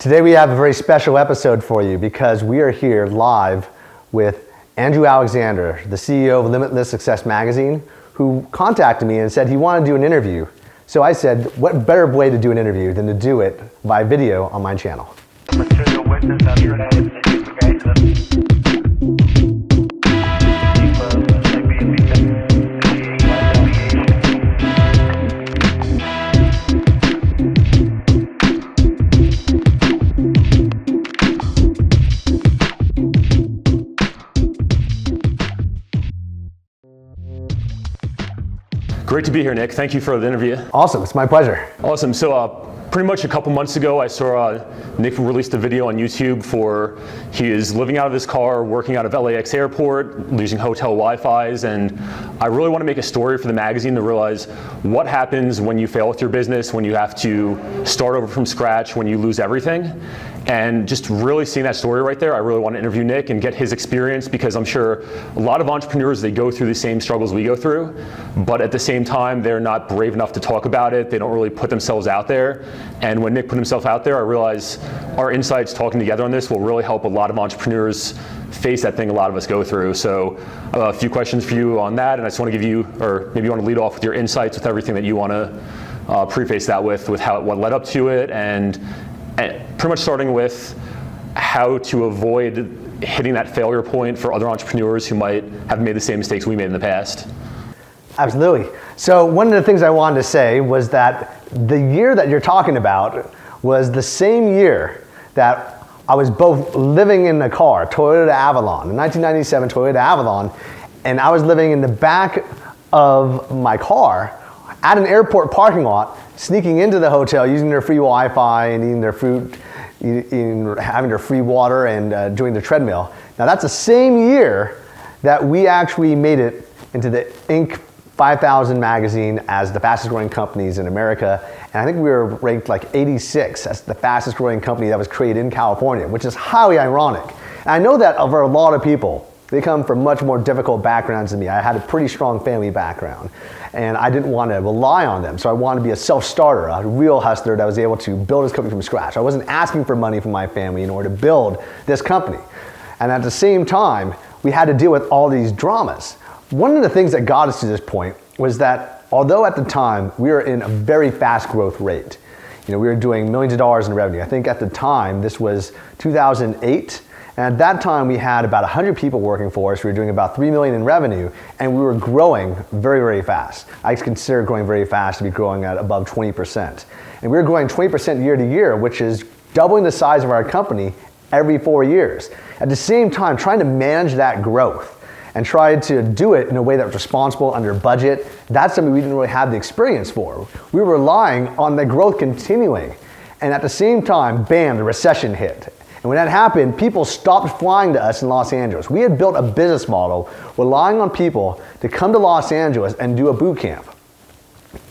Today we have a very special episode for you because we are here live with Andrew Alexander, the CEO of Limitless Success Magazine, who contacted me and said he wanted to do an interview. So I said, what better way to do an interview than to do it by video on my channel? Great to be here, Nick. Thank you for the interview. Awesome, it's my pleasure. Awesome. So pretty much a couple months ago, I saw Nick released a video on YouTube for he is living out of his car, working out of LAX airport, using hotel Wi-Fi's, and I really want to make a story for the magazine to realize what happens when you fail with your business, when you have to start over from scratch, when you lose everything. And just really seeing that story right there, I really want to interview Nick and get his experience, because I'm sure a lot of entrepreneurs, they go through the same struggles we go through, but at the same time, they're not brave enough to talk about it. They don't really put themselves out there. And when Nick put himself out there, I realize our insights talking together on this will really help a lot of entrepreneurs face that thing a lot of us go through. So a few questions for you on that, and I just want to give you, or maybe you want to lead off with your insights with everything that you want to preface that with what led up to it, and pretty much starting with how to avoid hitting that failure point for other entrepreneurs who might have made the same mistakes we made in the past. Absolutely. So one of the things I wanted to say was that the year that you're talking about was the same year that I was both living in a car, Toyota Avalon, a 1997 Toyota Avalon, and I was living in the back of my car at an airport parking lot, sneaking into the hotel, using their free Wi-Fi and eating their food, having their free water and doing the treadmill. Now that's the same year that we actually made it into the Inc. 5000 magazine as the fastest growing companies in America. And I think we were ranked like 86 as the fastest growing company that was created in California, which is highly ironic. And I know that over a lot of people, they come from much more difficult backgrounds than me. I had a pretty strong family background, and I didn't want to rely on them. So I wanted to be a self-starter, a real hustler that was able to build his company from scratch. I wasn't asking for money from my family in order to build this company. And at the same time, we had to deal with all these dramas. One of the things that got us to this point was that although at the time we were in a very fast growth rate, we were doing millions of dollars in revenue. I think at the time, this was 2008, and at that time we had about 100 people working for us. We were doing about 3 million in revenue, and we were growing very, very fast. I consider growing very fast to be growing at above 20%. And we were growing 20% year to year, which is doubling the size of our company every 4 years. At the same time, trying to manage that growth and tried to do it in a way that was responsible, under budget. That's something we didn't really have the experience for. We were relying on the growth continuing. And at the same time, bam, the recession hit. And when that happened, people stopped flying to us in Los Angeles. We had built a business model relying on people to come to Los Angeles and do a boot camp.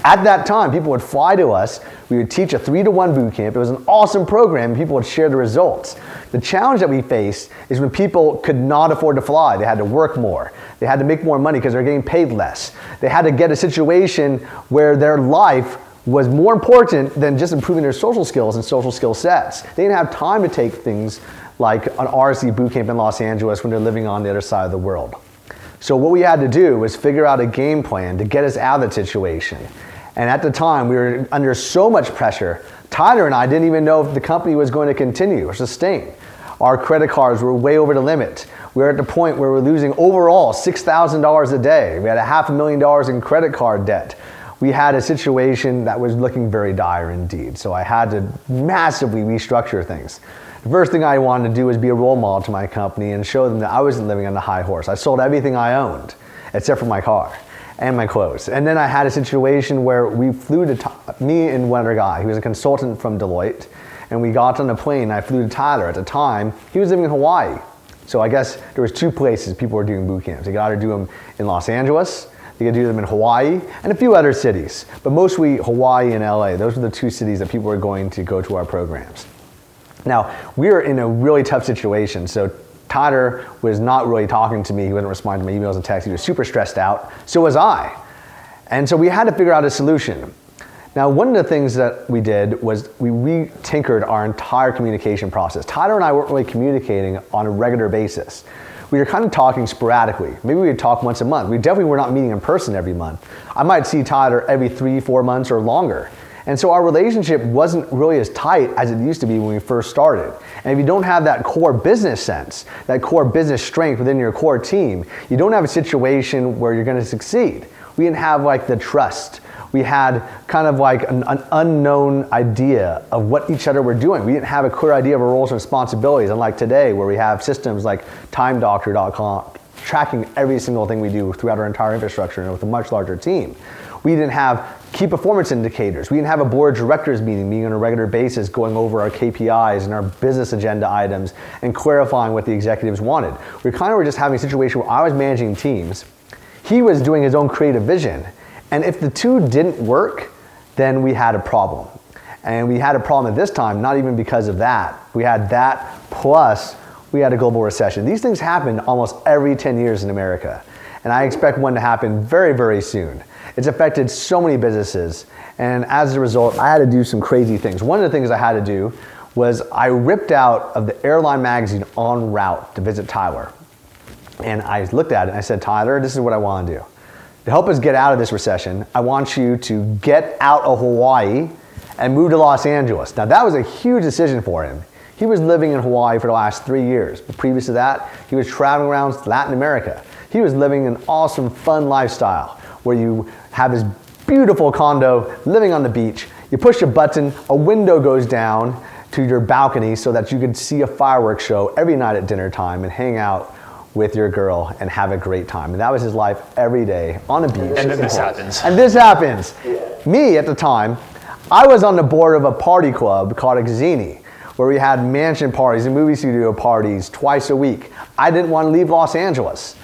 At that time, people would fly to us. We would teach a 3-to-1 boot camp. It was an awesome program, and people would share the results. The challenge that we faced is when people could not afford to fly. They had to work more. They had to make more money because they're getting paid less. They had to get a situation where their life was more important than just improving their social skills and social skill sets. They didn't have time to take things like an RC boot camp in Los Angeles when they're living on the other side of the world. So what we had to do was figure out a game plan to get us out of that situation. And at the time, we were under so much pressure. Tyler and I didn't even know if the company was going to continue or sustain. Our credit cards were way over the limit. We were at the point where we were losing overall $6,000 a day. We had $500,000 in credit card debt. We had a situation that was looking very dire indeed. So I had to massively restructure things. The first thing I wanted to do was be a role model to my company and show them that I wasn't living on the high horse. I sold everything I owned, except for my car and my clothes. And then I had a situation where we flew to, me and one other guy, he was a consultant from Deloitte, and we got on a plane and I flew to Tyler. At the time, he was living in Hawaii. So I guess there was 2 places people were doing boot camps. They could either do them in Los Angeles, they could do them in Hawaii, and a few other cities, but mostly Hawaii and LA. Those were the 2 cities that people were going to go to our programs. Now, we were in a really tough situation. So Tyler was not really talking to me. He wasn't responding to my emails and texts. He was super stressed out. So was I. And so we had to figure out a solution. Now, one of the things that we did was we re-tinkered our entire communication process. Tyler and I weren't really communicating on a regular basis. We were kind of talking sporadically. Maybe we would talk once a month. We definitely were not meeting in person every month. I might see Tyler every 3-4 months or longer. And so our relationship wasn't really as tight as it used to be when we first started. And if you don't have that core business sense, that core business strength within your core team, you don't have a situation where you're going to succeed. We didn't have like the trust. We had kind of like an unknown idea of what each other were doing. We didn't have a clear idea of our roles and responsibilities, unlike today where we have systems like TimeDoctor.com tracking every single thing we do throughout our entire infrastructure and with a much larger team. We didn't have key performance indicators. We didn't have a board of directors meeting on a regular basis going over our KPIs and our business agenda items and clarifying what the executives wanted. We kind of were just having a situation where I was managing teams. He was doing his own creative vision. And if the two didn't work, then we had a problem. And we had a problem at this time, not even because of that. We had that plus we had a global recession. These things happen almost every 10 years in America. And I expect one to happen very, very soon. It's affected so many businesses. And as a result, I had to do some crazy things. One of the things I had to do was I ripped out of the airline magazine en route to visit Tyler. And I looked at it and I said, Tyler, this is what I want to do. To help us get out of this recession, I want you to get out of Hawaii and move to Los Angeles. Now that was a huge decision for him. He was living in Hawaii for the last 3 years. But previous to that, he was traveling around Latin America. He was living an awesome, fun lifestyle where you have this beautiful condo living on the beach. You push a button, a window goes down to your balcony so that you could see a fireworks show every night at dinner time and hang out with your girl and have a great time. And that was his life every day on the beach. And then this happens. And this happens. Me, at the time, I was on the board of a party club called Exini, where we had mansion parties and movie studio parties twice a week. I didn't want to leave Los Angeles.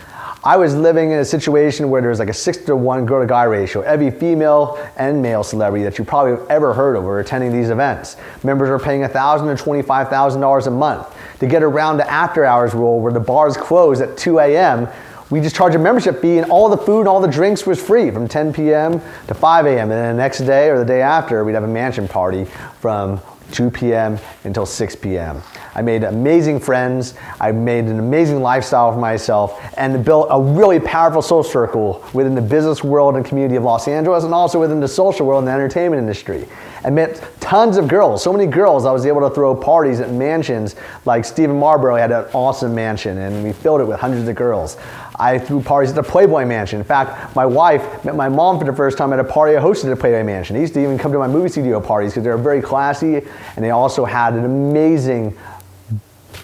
I was living in a situation where there's like a 6-to-1 girl to guy ratio. Every female and male celebrity that you probably have ever heard of were attending these events. Members are paying $1,000 to $25,000 a month. To get around the after hours rule where the bars close at 2 a.m., we just charge a membership fee and all the food and all the drinks was free from 10 p.m. to 5 a.m. And then the next day or the day after, we'd have a mansion party from 2 p.m. until 6 p.m. I made amazing friends. I made an amazing lifestyle for myself and built a really powerful social circle within the business world and community of Los Angeles and also within the social world and the entertainment industry. I met tons of girls, so many girls. I was able to throw parties at mansions like Stephen Marlborough had an awesome mansion and we filled it with hundreds of girls. I threw parties at the Playboy Mansion. In fact, my wife met my mom for the first time at a party I hosted at Playboy Mansion. They used to even come to my movie studio parties because they were very classy and they also had an amazing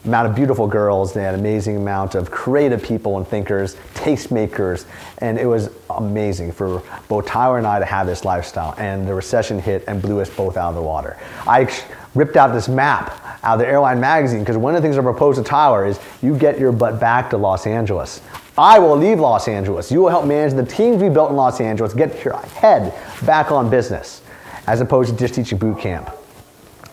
amount of beautiful girls. They had an amazing amount of creative people and thinkers, tastemakers, and it was amazing for both Tyler and I to have this lifestyle. And the recession hit and blew us both out of the water. I ripped out this map out of the airline magazine because one of the things I proposed to Tyler is you get your butt back to Los Angeles. I will leave Los Angeles. You will help manage the teams we built in Los Angeles, get your head back on business, as opposed to just teaching boot camp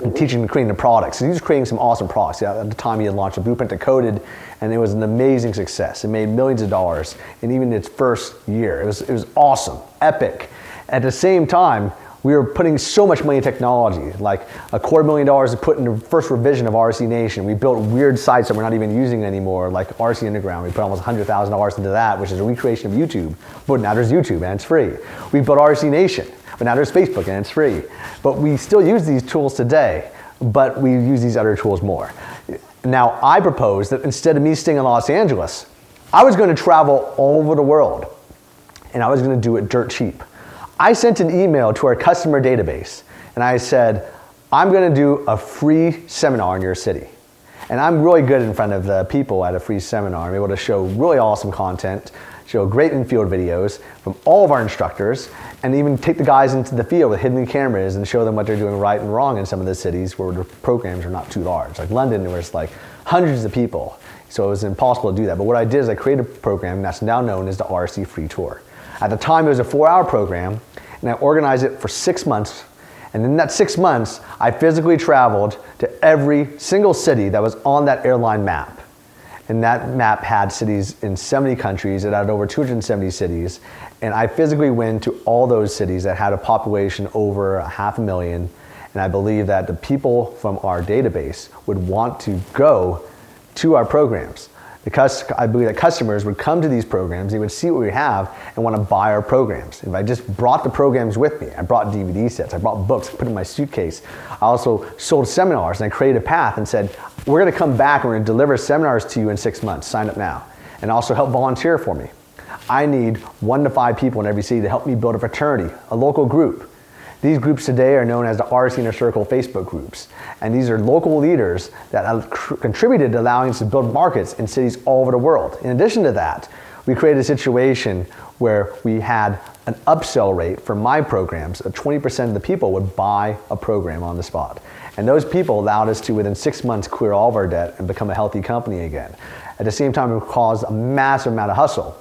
and teaching and creating the products. And he was creating some awesome products. At the time he had launched a Blueprint Decoded, and it was an amazing success. It made millions of dollars in even its first year. It was awesome, epic. At the same time, we were putting so much money in technology, like $250,000 to put in the first revision of RC Nation. We built weird sites that we're not even using anymore, like RC Underground. We put almost $100,000 into that, which is a recreation of YouTube. But now there's YouTube and it's free. We built RC Nation, but now there's Facebook and it's free. But we still use these tools today, but we use these other tools more. Now, I proposed that instead of me staying in Los Angeles, I was going to travel all over the world, and I was going to do it dirt cheap. I sent an email to our customer database and I said, I'm going to do a free seminar in your city. And I'm really good in front of the people at a free seminar. I'm able to show really awesome content, show great in-field videos from all of our instructors, and even take the guys into the field with hidden cameras and show them what they're doing right and wrong in some of the cities where the programs are not too large. Like London, there was like hundreds of people. So it was impossible to do that. But what I did is I created a program that's now known as the RC Free Tour. At the time, it was a 4-hour program, and I organized it for 6 months. And in that 6 months, I physically traveled to every single city that was on that airline map. And that map had cities in 70 countries. It had over 270 cities. And I physically went to all those cities that had a population over 500,000, and I believe that the people from our database would want to go to our programs. Because I believe that customers would come to these programs, they would see what we have and want to buy our programs. If I just brought the programs with me, I brought DVD sets, I brought books, put in my suitcase. I also sold seminars, and I created a path and said, we're going to come back and we're going to deliver seminars to you in 6 months. Sign up now. And also help volunteer for me. I need 1 to 5 people in every city to help me build a fraternity, a local group. These groups today are known as the RC Inner Circle Facebook groups. And these are local leaders that have contributed to allowing us to build markets in cities all over the world. In addition to that, we created a situation where we had an upsell rate for my programs. 20% of the people would buy a program on the spot. And those people allowed us to, within 6 months, clear all of our debt and become a healthy company again. At the same time, it caused a massive amount of hustle.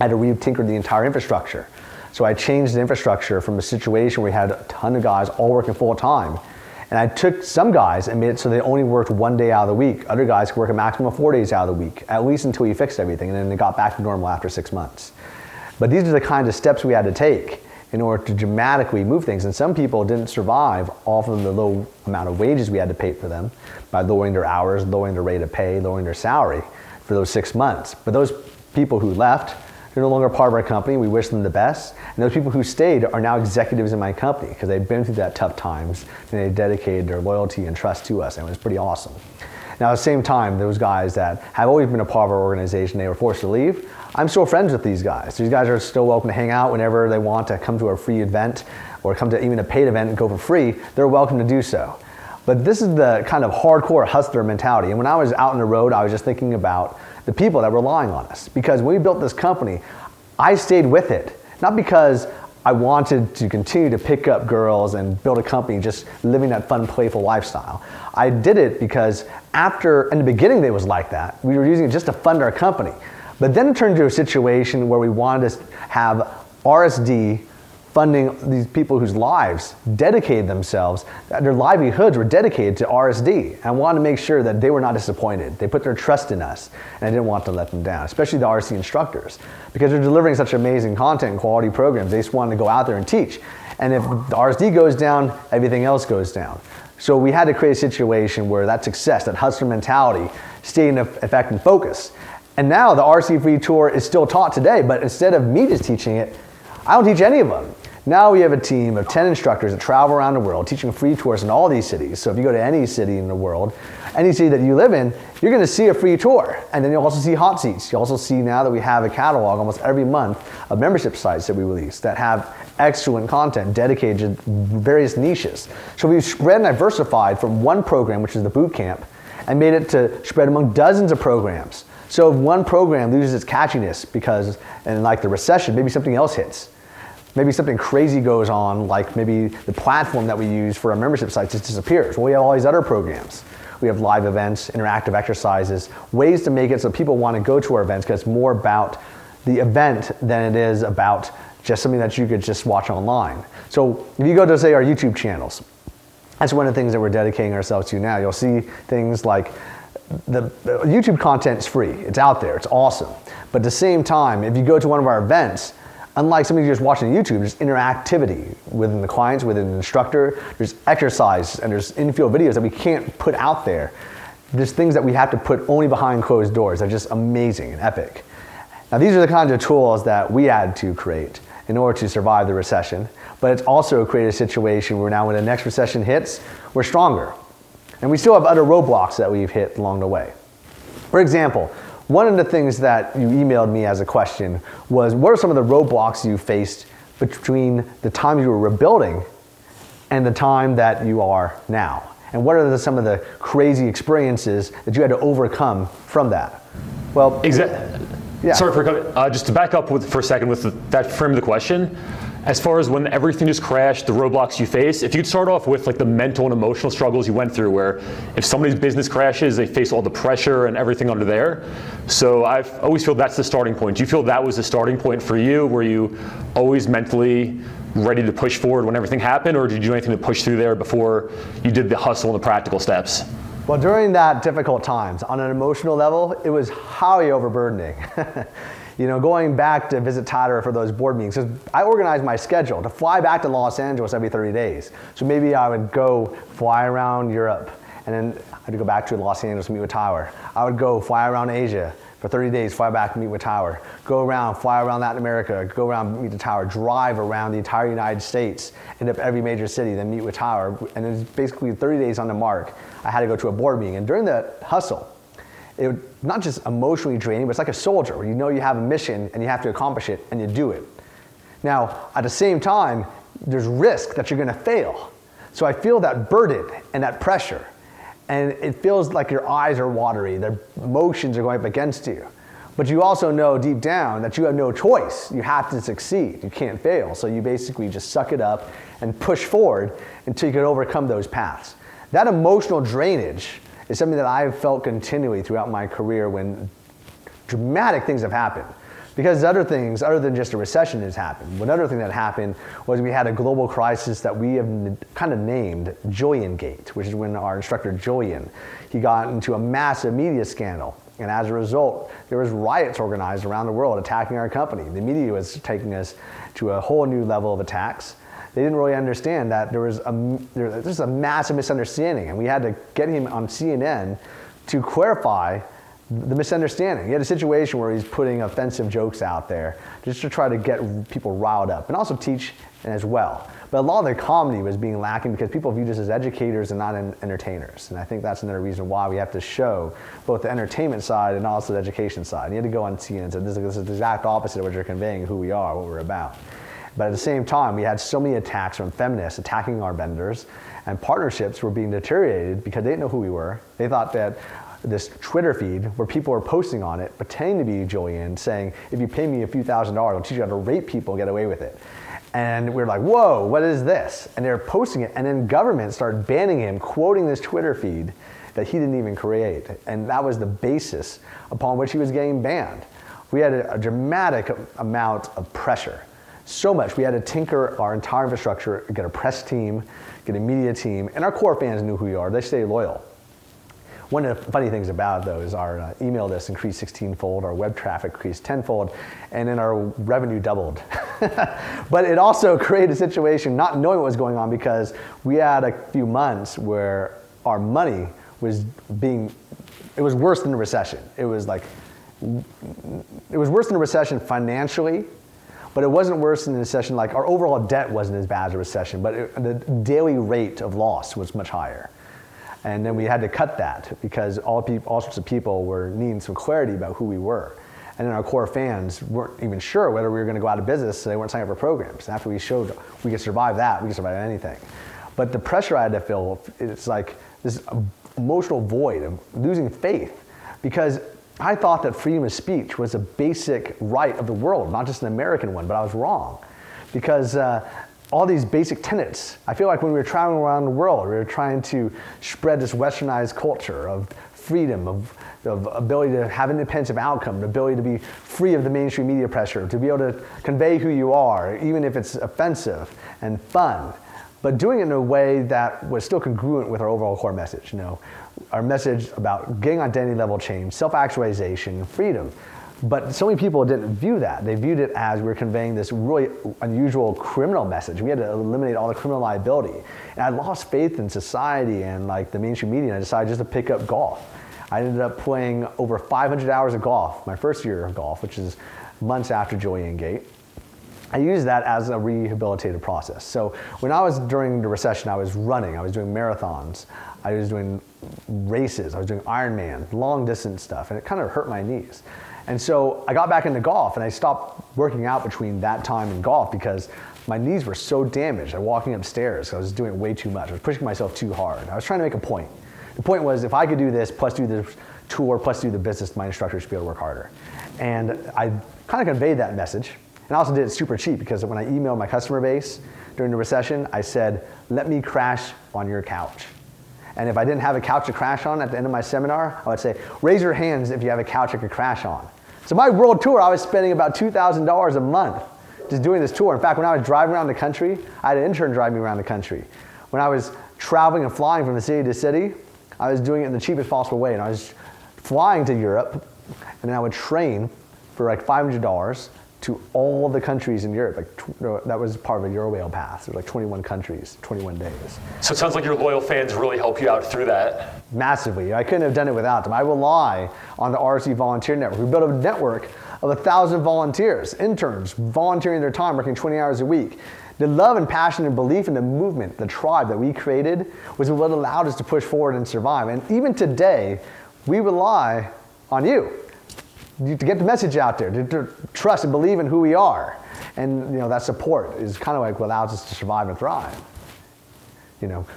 I had to re-tinker the entire infrastructure. So I changed the infrastructure from a situation where we had a ton of guys all working full time. And I took some guys and made it so they only worked 1 day out of the week. Other guys could work a maximum of 4 days out of the week, at least until we fixed everything, and then they got back to normal after 6 months. But these are the kinds of steps we had to take in order to dramatically move things. And some people didn't survive off of the low amount of wages we had to pay for them by lowering their hours, lowering their rate of pay, lowering their salary for those 6 months. But those people who left, they're no longer part of our company. We wish them the best. And those people who stayed are now executives in my company because they've been through that tough times and they dedicated their loyalty and trust to us, and it was pretty awesome. Now, at the same time, those guys that have always been a part of our organization, they were forced to leave. I'm still friends with these guys. These guys are still welcome to hang out whenever they want to come to a free event or come to even a paid event and go for free. They're welcome to do so. But this is the kind of hardcore hustler mentality. And when I was out on the road, I was just thinking about the people that were relying on us. Because when we built this company, I stayed with it. Not because I wanted to continue to pick up girls and build a company just living that fun, playful lifestyle. I did it because in the beginning it was like that. We were using it just to fund our company. But then it turned into a situation where we wanted to have RSD funding these people whose lives dedicated themselves, their livelihoods were dedicated to RSD. And I wanted to make sure that they were not disappointed. They put their trust in us, and I didn't want to let them down, especially the RSD instructors, because they're delivering such amazing content and quality programs. They just wanted to go out there and teach. And if the RSD goes down, everything else goes down. So we had to create a situation where that success, that hustler mentality, stayed in effect and focus. And now the RC Free Tour is still taught today, but instead of me just teaching it, I don't teach any of them. Now we have a team of 10 instructors that travel around the world teaching free tours in all these cities. So if you go to any city in the world, any city that you live in, you're going to see a free tour. And then you'll also see hot seats. You also see now that we have a catalog almost every month of membership sites that we release that have excellent content dedicated to various niches. So we've spread and diversified from one program, which is the boot camp, and made it to spread among dozens of programs. So if one program loses its catchiness because, and like the recession, maybe something else hits. Maybe something crazy goes on, like maybe the platform that we use for our membership sites just disappears. Well, we have all these other programs. We have live events, interactive exercises, ways to make it so people want to go to our events because it's more about the event than it is about just something that you could just watch online. So if you go to, say, our YouTube channels, that's one of the things that we're dedicating ourselves to now. You'll see things like the YouTube content is free. It's out there. It's awesome. But at the same time, if you go to one of our events, unlike somebody just watching YouTube, there's interactivity within the clients, within the instructor. There's exercise and there's in-field videos that we can't put out there. There's things that we have to put only behind closed doors that are just amazing and epic. Now these are the kinds of tools that we had to create in order to survive the recession. But it's also created a situation where now when the next recession hits, we're stronger. And we still have other roadblocks that we've hit along the way. For example, one of the things that you emailed me as a question was, what are some of the roadblocks you faced between the time you were rebuilding and the time that you are now? And what are some of the crazy experiences that you had to overcome from that? Well, exactly. Yeah. Sorry for coming. Just to back up for a second with that frame of the question. As far as when everything just crashed, the roadblocks you face, if you could start off with like the mental and emotional struggles you went through, where if somebody's business crashes, they face all the pressure and everything under there. So I always feel that's the starting point. Do you feel that was the starting point for you? Were you always mentally ready to push forward when everything happened, or did you do anything to push through there before you did the hustle and the practical steps? Well, during that difficult times, on an emotional level, it was highly overburdening. Going back to visit Tyler for those board meetings, 'cause I organized my schedule to fly back to Los Angeles every 30 days. So maybe I would go fly around Europe, and then I'd go back to Los Angeles to meet with Tyler. I would go fly around Asia for 30 days, fly back and meet with Tyler. Go around, fly around Latin America, go around, meet with Tyler, drive around the entire United States, end up every major city, then meet with Tyler. And then basically 30 days on the mark, I had to go to a board meeting. And during the hustle, it was not just emotionally draining, but it's like a soldier where you have a mission and you have to accomplish it and you do it. Now, at the same time, there's risk that you're gonna fail. So I feel that burden and that pressure. And it feels like your eyes are watery, the emotions are going up against you. But you also know deep down that you have no choice. You have to succeed, you can't fail. So you basically just suck it up and push forward until you can overcome those paths. That emotional drainage is something that I've felt continually throughout my career when dramatic things have happened. Because other things, other than just a recession, has happened. One other thing that happened was we had a global crisis that we have kind of named Julian Gate, which is when our instructor Julian, he got into a massive media scandal. And as a result, there was riots organized around the world attacking our company. The media was taking us to a whole new level of attacks. They didn't really understand that there was a massive misunderstanding, and we had to get him on CNN to clarify the misunderstanding. He had a situation where he's putting offensive jokes out there just to try to get people riled up and also teach as well. But a lot of the comedy was being lacking because people viewed us as educators and not entertainers. And I think that's another reason why we have to show both the entertainment side and also the education side. And you had to go on CNN and say, this is the exact opposite of what you're conveying, who we are, what we're about. But at the same time, we had so many attacks from feminists attacking our vendors, and partnerships were being deteriorated because they didn't know who we were. They thought that this Twitter feed where people were posting on it, pretending to be Julian, saying, if you pay me a few $1,000s, I'll teach you how to rape people and get away with it. And we were like, whoa, what is this? And they were posting it, and then government started banning him, quoting this Twitter feed that he didn't even create. And that was the basis upon which he was getting banned. We had a dramatic amount of pressure. So much, we had to tinker our entire infrastructure, get a press team, get a media team, and our core fans knew who we are. They stayed loyal. One of the funny things about it, though, is our email list increased 16-fold, our web traffic increased 10-fold, and then our revenue doubled. But it also created a situation not knowing what was going on because we had a few months where our money was it was worse than a recession. It was worse than a recession financially, but it wasn't worse than a recession. Like our overall debt wasn't as bad as a recession, but the daily rate of loss was much higher. And then we had to cut that because all sorts of people were needing some clarity about who we were. And then our core fans weren't even sure whether we were going to go out of business, so they weren't signing up for programs. And after we showed we could survive that, we could survive anything. But the pressure I had to feel, it's like this emotional void of losing faith, because I thought that freedom of speech was a basic right of the world, not just an American one, but I was wrong. Because all these basic tenets, I feel like when we were traveling around the world, we were trying to spread this westernized culture of freedom, of ability to have independence of outcome, the ability to be free of the mainstream media pressure, to be able to convey who you are, even if it's offensive and fun, but doing it in a way that was still congruent with our overall core message. Our message about getting identity level change, self-actualization, freedom. But so many people didn't view that. They viewed it as we were conveying this really unusual criminal message. We had to eliminate all the criminal liability. And I lost faith in society and the mainstream media, and I decided just to pick up golf. I ended up playing over 500 hours of golf, my first year of golf, which is months after Julian Gate. I used that as a rehabilitative process. So when I was during the recession, I was running, I was doing marathons, I was doing races, I was doing Ironman, long distance stuff, and it kind of hurt my knees. And so I got back into golf, and I stopped working out between that time and golf because my knees were so damaged. I was walking upstairs, I was doing way too much. I was pushing myself too hard. I was trying to make a point. The point was, if I could do this, plus do the tour, plus do the business, my instructors should be able to work harder. And I kind of conveyed that message. And I also did it super cheap because when I emailed my customer base during the recession, I said, let me crash on your couch. And if I didn't have a couch to crash on at the end of my seminar, I would say, raise your hands if you have a couch I could crash on. So my world tour, I was spending about $2,000 a month just doing this tour. In fact, when I was driving around the country, I had an intern drive me around the country. When I was traveling and flying from the city to city, I was doing it in the cheapest possible way. And I was flying to Europe, and then I would train for like $500 to all the countries in Europe. That was part of a Eurowhale pass. There were like 21 countries, 21 days. So it sounds like your loyal fans really help you out through that. Massively. I couldn't have done it without them. I rely on the RSC Volunteer Network. We built a network of 1,000 volunteers, interns, volunteering their time, working 20 hours a week. The love and passion and belief in the movement, the tribe that we created, was what allowed us to push forward and survive. And even today, we rely on you to get the message out there, to trust and believe in who we are. And that support is kind of like what allows us to survive and thrive.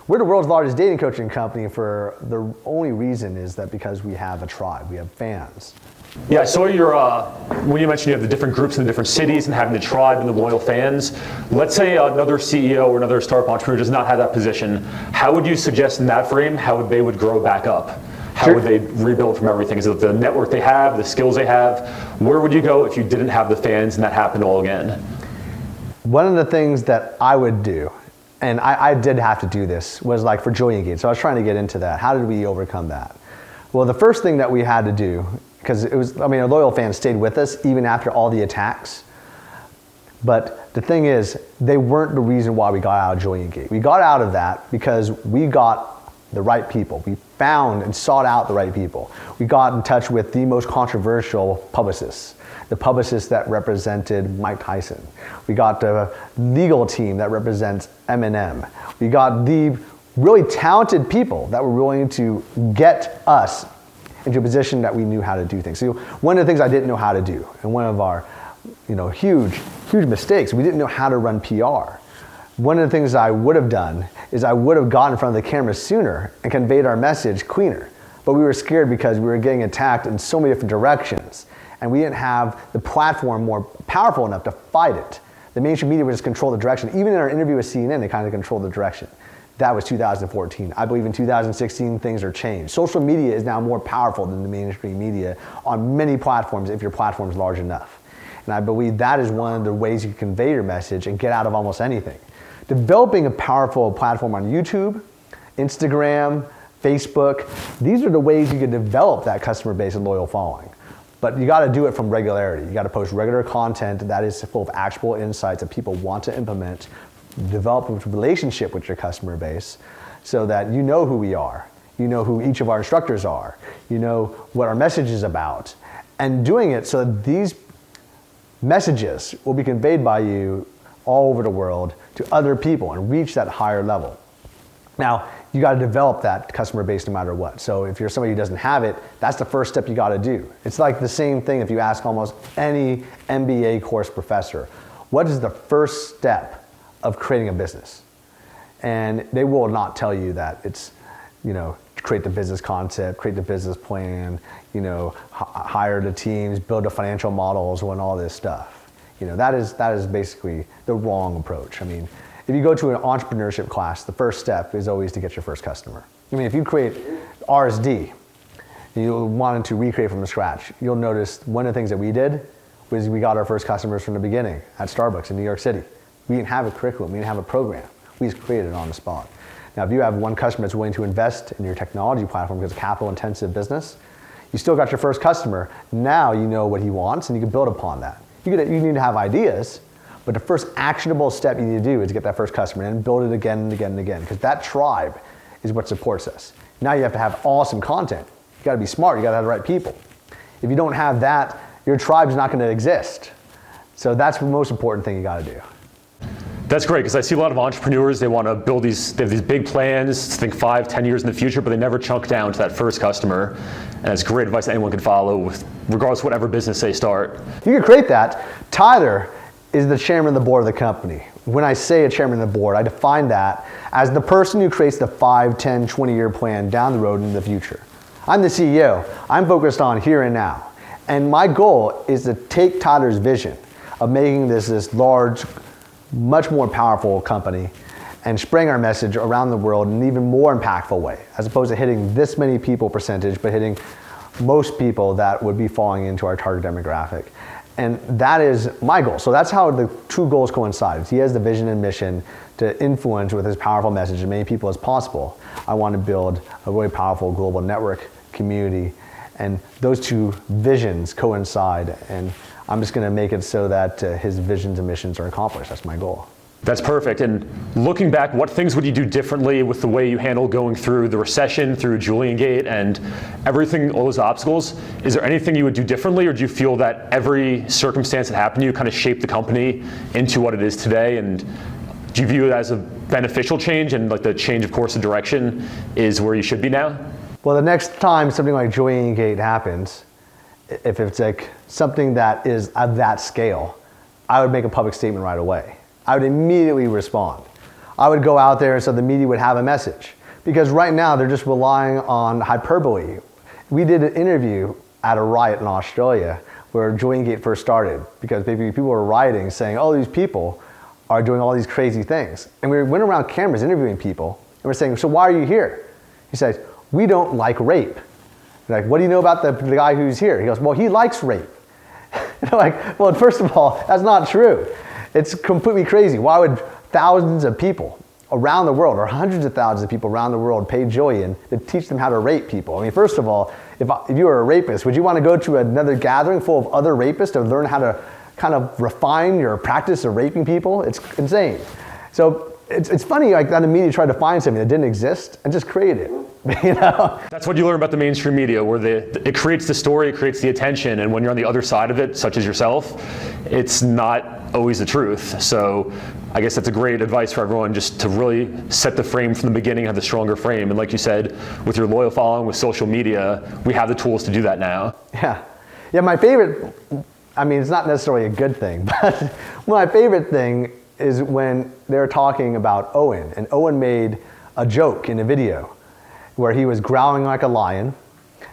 We're the world's largest dating coaching company for the only reason is that because we have a tribe, we have fans. Yeah, I saw your, when you mentioned you have the different groups in the different cities and having the tribe and the loyal fans. Let's say another CEO or another startup entrepreneur does not have that position. How would you suggest in that frame how they would grow back up? How would they rebuild from everything? Is it the network they have, the skills they have? Where would you go if you didn't have the fans and that happened all again? One of the things that I would do, and I did have to do this, was like for Joy Engage. So I was trying to get into that. How did we overcome that? Well, the first thing that we had to do, because our loyal fans stayed with us even after all the attacks. But the thing is, they weren't the reason why we got out of Joy Engage. We got out of that because we got the right people. We found and sought out the right people. We got in touch with the most controversial publicists, the publicists that represented Mike Tyson. We got the legal team that represents Eminem. We got the really talented people that were willing to get us into a position that we knew how to do things. So one of the things I didn't know how to do, and one of our huge mistakes, we didn't know how to run PR. One of the things I would have done is I would have gotten in front of the camera sooner and conveyed our message cleaner. But we were scared because we were getting attacked in so many different directions. And we didn't have the platform more powerful enough to fight it. The mainstream media would just control the direction. Even in our interview with CNN, they kind of controlled the direction. That was 2014. I believe in 2016, things are changed. Social media is now more powerful than the mainstream media on many platforms if your platform is large enough. And I believe that is one of the ways you can convey your message and get out of almost anything. Developing a powerful platform on YouTube, Instagram, Facebook, these are the ways you can develop that customer base and loyal following. But you gotta do it from regularity. You gotta post regular content that is full of actionable insights that people want to implement, develop a relationship with your customer base so that you know who we are, you know who each of our instructors are, you know what our message is about, and doing it so that these messages will be conveyed by you all over the world to other people and reach that higher level. Now, you got to develop that customer base no matter what. So if you're somebody who doesn't have it, that's the first step you got to do. It's like the same thing if you ask almost any MBA course professor, what is the first step of creating a business? And they will not tell you that it's, create the business concept, create the business plan, hire the teams, build the financial models, and all this stuff. That is basically the wrong approach. If you go to an entrepreneurship class, the first step is always to get your first customer. If you create RSD, you wanted to recreate from scratch, you'll notice one of the things that we did was we got our first customers from the beginning at Starbucks in New York City. We didn't have a curriculum, we didn't have a program. We just created it on the spot. Now, if you have one customer that's willing to invest in your technology platform because it's a capital-intensive business, you still got your first customer. Now you know what he wants and you can build upon that. You need to have ideas, but the first actionable step you need to do is to get that first customer and build it again and again and again, because that tribe is what supports us. Now you have to have awesome content. You gotta be smart, you gotta have the right people. If you don't have that, your tribe's not gonna exist. So that's the most important thing you gotta do. That's great, because I see a lot of entrepreneurs, they want to build they have these big plans, think 5, 10 years in the future, but they never chunk down to that first customer. And it's great advice anyone can follow, regardless of whatever business they start. You can create that. Tyler is the chairman of the board of the company. When I say a chairman of the board, I define that as the person who creates the 5, 10, 20-year plan down the road in the future. I'm the CEO. I'm focused on here and now. And my goal is to take Tyler's vision of making this large, much more powerful company and spreading our message around the world in an even more impactful way, as opposed to hitting this many people percentage, but hitting most people that would be falling into our target demographic. And that is my goal. So that's how the two goals coincide. He has the vision and mission to influence with his powerful message as many people as possible. I want to build a really powerful global network, community, And those two visions coincide, and I'm just going to make it so that his visions and missions are accomplished. That's my goal. That's perfect. And looking back, what things would you do differently with the way you handled going through the recession, through Julian Gate, and everything, all those obstacles? Is there anything you would do differently, or do you feel that every circumstance that happened to you kind of shaped the company into what it is today? And do you view it as a beneficial change, and like the change of course of direction is where you should be now? Well, the next time something like Julian Gate happens, if it's like something that is of that scale, I would make a public statement right away. I would immediately respond. I would go out there so the media would have a message. Because right now they're just relying on hyperbole. We did an interview at a riot in Australia where Julian Gate first started, because maybe people were rioting saying, oh, these people are doing all these crazy things. And we went around cameras interviewing people, and we're saying, so why are you here? He says, we don't like rape. They're like, what do you know about the guy who's here? He goes, well, he likes rape. And they're like, well, first of all, that's not true. It's completely crazy. Why would thousands of people around the world, or hundreds of thousands of people around the world, pay Julian to teach them how to rape people? I mean, first of all, if you were a rapist, would you want to go to another gathering full of other rapists to learn how to kind of refine your practice of raping people? It's insane. So it's funny, like, that the media tried to find something that didn't exist and just create it. You know? That's what you learn about the mainstream media, where it creates the story, it creates the attention, and when you're on the other side of it, such as yourself, it's not always the truth. So I guess that's a great advice for everyone, just to really set the frame from the beginning, have the stronger frame. And like you said, with your loyal following, with social media, we have the tools to do that now. Yeah, my favorite, I mean, it's not necessarily a good thing, but my favorite thing is when they're talking about Owen, and Owen made a joke in a video where he was growling like a lion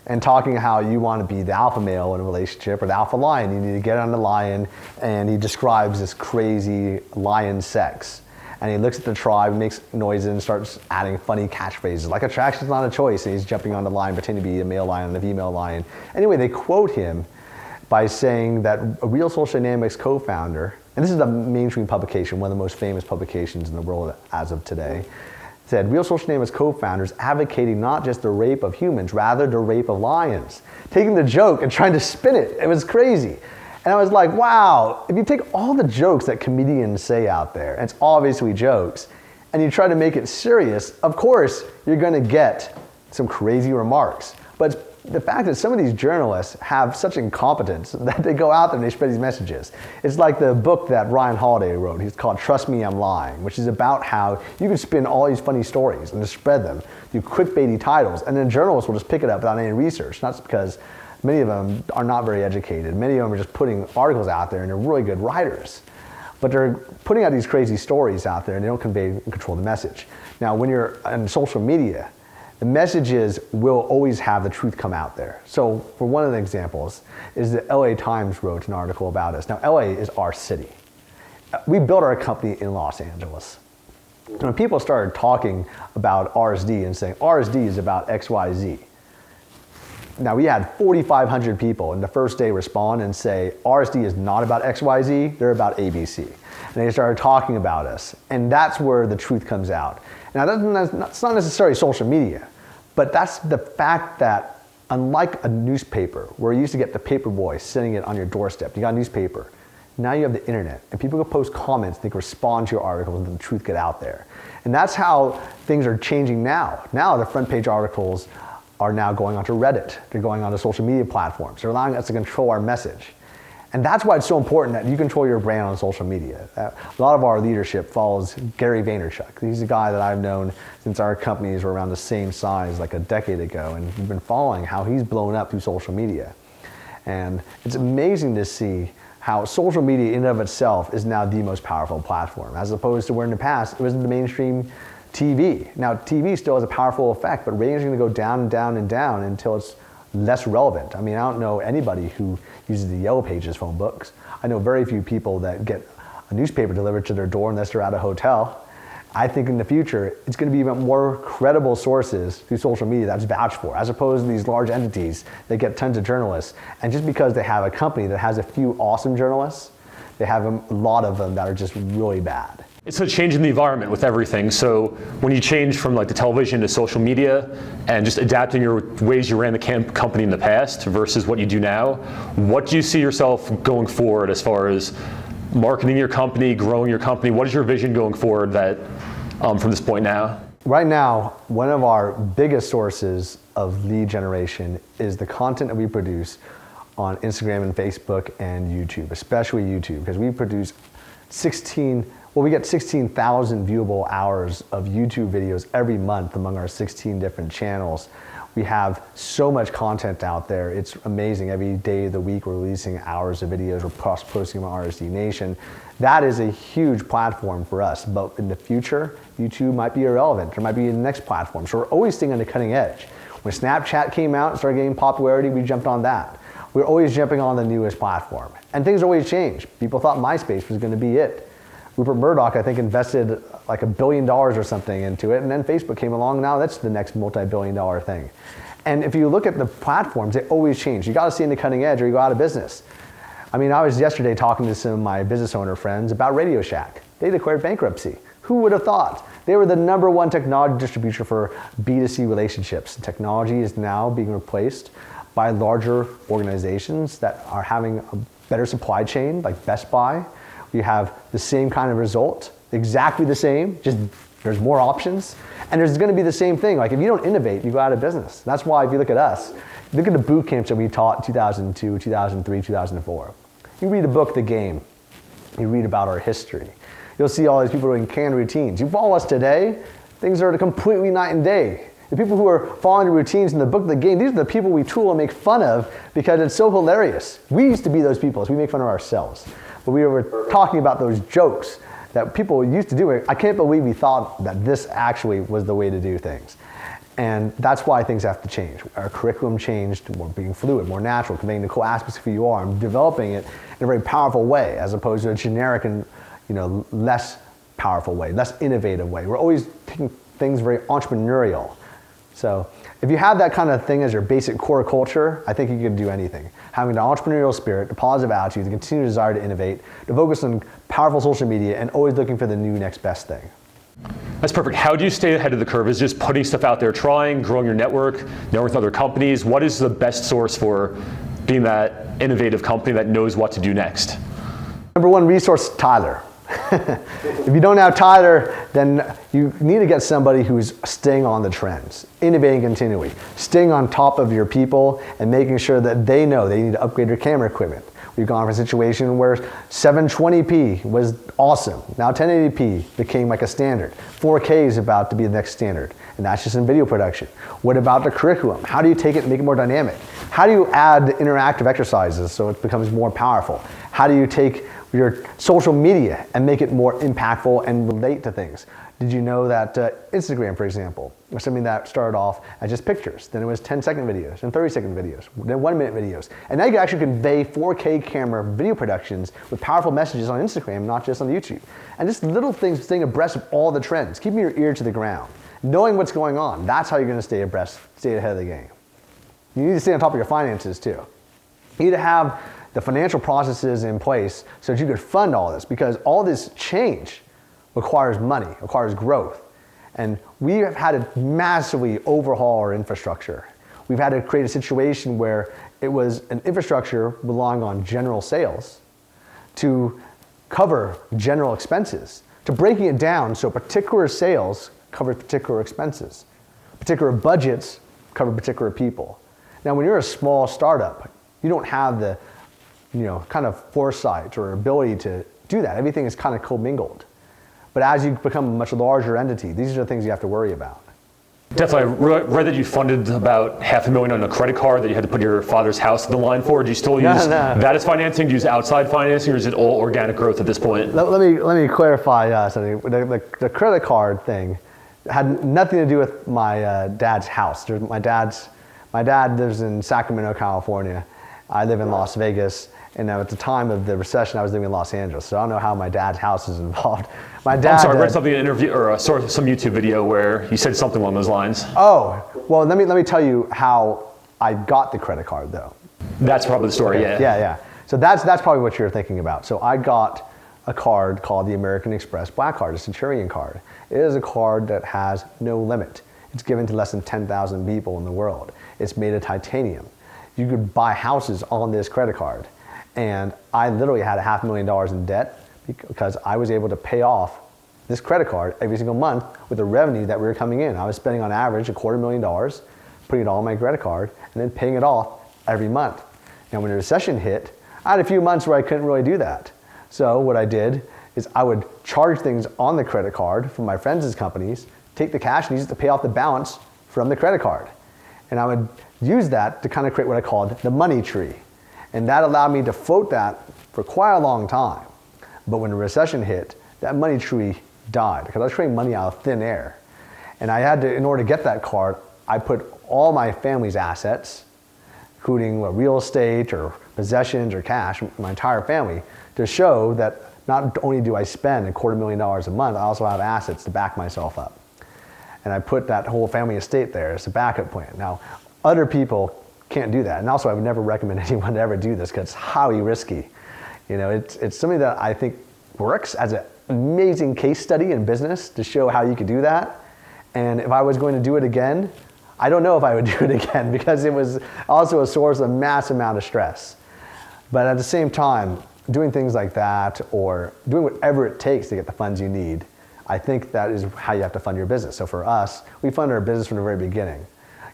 and talking how you want to be the alpha male in a relationship, or the alpha lion. You need to get on the lion, and he describes this crazy lion sex. And he looks at the tribe, makes noises, and starts adding funny catchphrases like attraction's not a choice, and he's jumping on the lion, pretending to be a male lion and a female lion. Anyway, they quote him by saying that a Real Social Dynamics co-founder, and this is a mainstream publication, one of the most famous publications in the world as of today, said Real Social Dynamics co-founders advocating not just the rape of humans, rather the rape of lions. Taking the joke and trying to spin it. It was crazy. And I was like, wow, if you take all the jokes that comedians say out there, and it's obviously jokes, and you try to make it serious, of course, you're gonna get some crazy remarks. But the fact that some of these journalists have such incompetence that they go out there and they spread these messages. It's like the book that Ryan Holiday wrote. It's called Trust Me, I'm Lying, which is about how you can spin all these funny stories and just spread them through clickbaity titles, and then journalists will just pick it up without any research. That's because many of them are not very educated. Many of them are just putting articles out there, and they're really good writers. But they're putting out these crazy stories out there, and they don't convey and control the message. Now, when you're on social media, the message is we'll always have the truth come out there. So for one of the examples is the LA Times wrote an article about us. Now LA is our city. We built our company in Los Angeles. And when people started talking about RSD and saying RSD is about XYZ, now we had 4,500 people in the first day respond and say RSD is not about XYZ, they're about ABC. And they started talking about us. And that's where the truth comes out. Now that's not necessarily social media, but that's the fact that unlike a newspaper, where you used to get the paper boy sending it on your doorstep, you got a newspaper, now you have the internet, and people can post comments, they can respond to your articles, and the truth get out there. And that's how things are changing now. Now the front page articles are now going onto Reddit, they're going onto social media platforms, they're allowing us to control our message. And that's why it's so important that you control your brand on social media. A lot of our leadership follows Gary Vaynerchuk. He's a guy that I've known since our companies were around the same size like a decade ago, and we've been following how he's blown up through social media. And it's amazing to see how social media in and of itself is now the most powerful platform, as opposed to where in the past it was the mainstream TV. Now TV still has a powerful effect, but ratings are gonna go down and down and down until it's less relevant. I mean, I don't know anybody who uses the Yellow Pages phone books. I know very few people that get a newspaper delivered to their door unless they're at a hotel. I think in the future, it's going to be even more credible sources through social media that's vouched for, as opposed to these large entities that get tons of journalists. And just because they have a company that has a few awesome journalists, they have a lot of them that are just really bad. It's a change in the environment with everything. So when you change from like the television to social media and just adapting your ways you ran the company in the past versus what you do now, what do you see yourself going forward as far as marketing your company, growing your company? What is your vision going forward that from this point now? Right now, one of our biggest sources of lead generation is the content that we produce on Instagram and Facebook and YouTube, especially YouTube, because we produce we get 16,000 viewable hours of YouTube videos every month among our 16 different channels. We have so much content out there. It's amazing. Every day of the week, we're releasing hours of videos. We're posting them on RSD Nation. That is a huge platform for us. But in the future, YouTube might be irrelevant. There might be a next platform. So we're always staying on the cutting edge. When Snapchat came out and started getting popularity, we jumped on that. We're always jumping on the newest platform. And things always change. People thought MySpace was going to be it. Rupert Murdoch, I think, invested like $1 billion or something into it, and then Facebook came along. Now that's the next multi-billion-dollar thing. And if you look at the platforms, they always change. You got to stay in the cutting edge, or you go out of business. I mean, I was yesterday talking to some of my business owner friends about Radio Shack. They declared bankruptcy. Who would have thought? They were the #1 technology distributor for B2C relationships. Technology is now being replaced by larger organizations that are having a better supply chain, like Best Buy. You have the same kind of result, exactly the same, just there's more options. And there's going to be the same thing. Like if you don't innovate, you go out of business. That's why if you look at us, look at the boot camps that we taught in 2002, 2003, 2004. You read a book, The Game. You read about our history. You'll see all these people doing canned routines. You follow us today, things are completely night and day. The people who are following the routines in the book, The Game, these are the people we tool and make fun of because it's so hilarious. We used to be those people, so we make fun of ourselves. But we were talking about those jokes that people used to do. I can't believe we thought that this actually was the way to do things. And that's why things have to change. Our curriculum changed, more being fluid, more natural, conveying the cool aspects of who you are and developing it in a very powerful way as opposed to a generic and less powerful way, less innovative way. We're always taking things very entrepreneurial. So if you have that kind of thing as your basic core culture, I think you can do anything. Having the entrepreneurial spirit, the positive attitude, the continued desire to innovate, to focus on powerful social media, and always looking for the new next best thing. That's perfect. How do you stay ahead of the curve? Is just putting stuff out there, trying, growing your network, networking with other companies? What is the best source for being that innovative company that knows what to do next? #1 resource, Tyler. If you don't have Tyler, then you need to get somebody who's staying on the trends, innovating continually, staying on top of your people and making sure that they know they need to upgrade their camera equipment. We've gone from a situation where 720p was awesome. Now 1080p became like a standard. 4K is about to be the next standard, and that's just in video production. What about the curriculum? How do you take it and make it more dynamic? How do you add interactive exercises so it becomes more powerful? How do you take your social media and make it more impactful and relate to things? Did you know that Instagram, for example, was something that started off as just pictures, then it was 10-second videos, and 30-second videos, then 1-minute videos. And now you can actually convey 4K camera video productions with powerful messages on Instagram, not just on YouTube. And just little things, staying abreast of all the trends, keeping your ear to the ground, knowing what's going on. That's how you're gonna stay abreast, stay ahead of the game. You need to stay on top of your finances too. You need to have the financial processes in place so that you could fund all this, because all this change requires money, requires growth. And we have had to massively overhaul our infrastructure. We've had to create a situation where it was an infrastructure relying on general sales to cover general expenses, to breaking it down so particular sales cover particular expenses, particular budgets cover particular people. Now, when you're a small startup, you don't have the kind of foresight or ability to do that. Everything is kind of commingled. But as you become a much larger entity, these are the things you have to worry about. Definitely. I read that you funded about $500,000 on a credit card that you had to put your father's house on the line for. Do you still use that as financing? Do you use outside financing, or is it all organic growth at this point? Let me clarify something. The credit card thing had nothing to do with my dad's house. My dad lives in Sacramento, California. I live in Las Vegas. And at the time of the recession, I was living in Los Angeles, so I don't know how my dad's house is involved. My dad. I'm sorry, I read something in an interview or some YouTube video where you said something along those lines. Oh, well, let me tell you how I got the credit card, though. That's probably the story, okay. Yeah. Yeah. So that's probably what you're thinking about. So I got a card called the American Express Black Card, a Centurion card. It is a card that has no limit. It's given to less than 10,000 people in the world. It's made of titanium. You could buy houses on this credit card. And I literally had $500,000 in debt because I was able to pay off this credit card every single month with the revenue that we were coming in. I was spending on average $250,000, putting it all on my credit card, and then paying it off every month. And when the recession hit, I had a few months where I couldn't really do that. So what I did is I would charge things on the credit card from my friends' companies, take the cash and use it to pay off the balance from the credit card. And I would use that to kind of create what I called the money tree. And that allowed me to float that for quite a long time. But when the recession hit, that money tree died because I was creating money out of thin air. And I had to, in order to get that card, I put all my family's assets, including real estate or possessions or cash, my entire family, to show that not only do I spend $250,000 a month, I also have assets to back myself up. And I put that whole family estate there as a backup plan. Now, other people can't do that. And also, I would never recommend anyone to ever do this because it's highly risky. You know, it's something that I think works as an amazing case study in business to show how you could do that. And if I was going to do it again, I don't know if I would do it again because it was also a source of mass amount of stress. But at the same time, doing things like that or doing whatever it takes to get the funds you need, I think that is how you have to fund your business. So for us, we funded our business from the very beginning